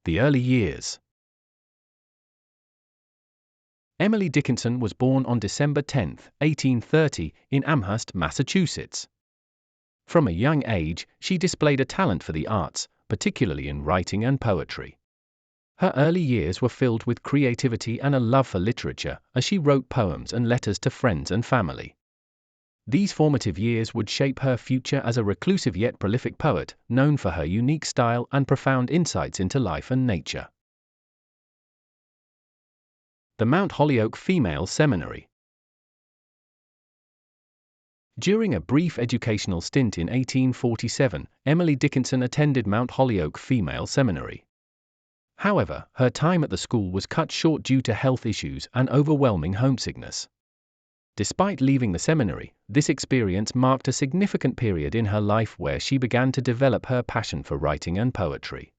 The early years. Emily Dickinson was born on December 10, 1830, in Amherst, Massachusetts. From a young age, she displayed a talent for the arts, particularly in writing and poetry. Her early years were filled with creativity and a love for literature, as she wrote poems and letters to friends and family. These formative years would shape her future as a reclusive yet prolific poet, known for her unique style and profound insights into life and nature. The Mount Holyoke Female Seminary. During a brief educational stint in 1847, Emily Dickinson attended Mount Holyoke Female Seminary. However, her time at the school was cut short due to health issues and overwhelming homesickness. Despite leaving the seminary, this experience marked a significant period in her life where she began to develop her passion for writing and poetry.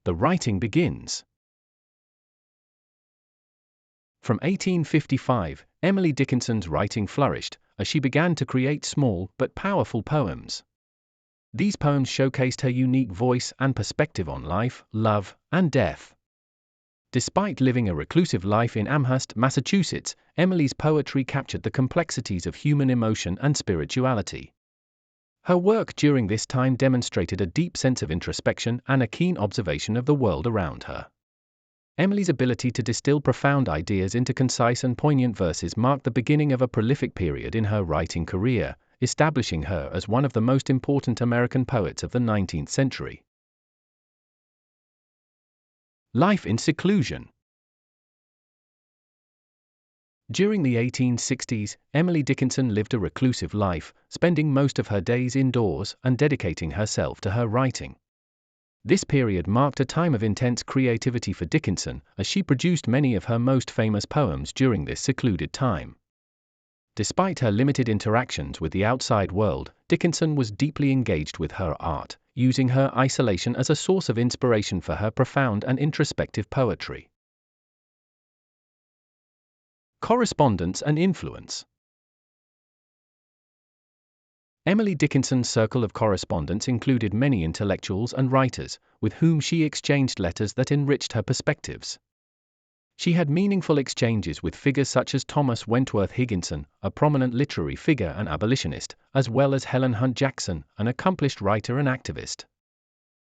The writing begins. From 1855, Emily Dickinson's writing flourished, as she began to create small but powerful poems. These poems showcased her unique voice and perspective on life, love, and death. Despite living a reclusive life in Amherst, Massachusetts, Emily's poetry captured the complexities of human emotion and spirituality. Her work during this time demonstrated a deep sense of introspection and a keen observation of the world around her. Emily's ability to distill profound ideas into concise and poignant verses marked the beginning of a prolific period in her writing career, establishing her as one of the most important American poets of the 19th century. Life in seclusion. During the 1860s, Emily Dickinson lived a reclusive life, spending most of her days indoors and dedicating herself to her writing. This period marked a time of intense creativity for Dickinson, as she produced many of her most famous poems during this secluded time. Despite her limited interactions with the outside world, Dickinson was deeply engaged with her art, using her isolation as a source of inspiration for her profound and introspective poetry. Correspondence and influence. Emily Dickinson's circle of correspondence included many intellectuals and writers, with whom she exchanged letters that enriched her perspectives. She had meaningful exchanges with figures such as Thomas Wentworth Higginson, a prominent literary figure and abolitionist, as well as Helen Hunt Jackson, an accomplished writer and activist.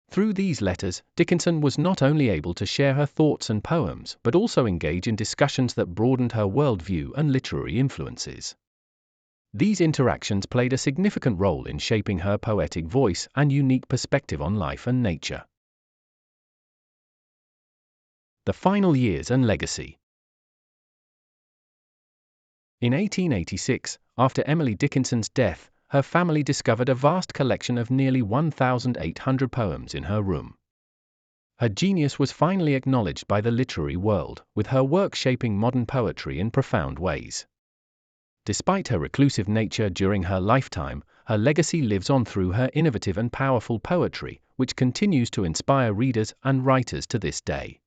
Through these letters, Dickinson was not only able to share her thoughts and poems, but also engage in discussions that broadened her worldview and literary influences. These interactions played a significant role in shaping her poetic voice and unique perspective on life and nature. The final years and legacy. In 1886, after Emily Dickinson's death, her family discovered a vast collection of nearly 1,800 poems in her room. Her genius was finally acknowledged by the literary world, with her work shaping modern poetry in profound ways. Despite her reclusive nature during her lifetime, her legacy lives on through her innovative and powerful poetry, which continues to inspire readers and writers to this day.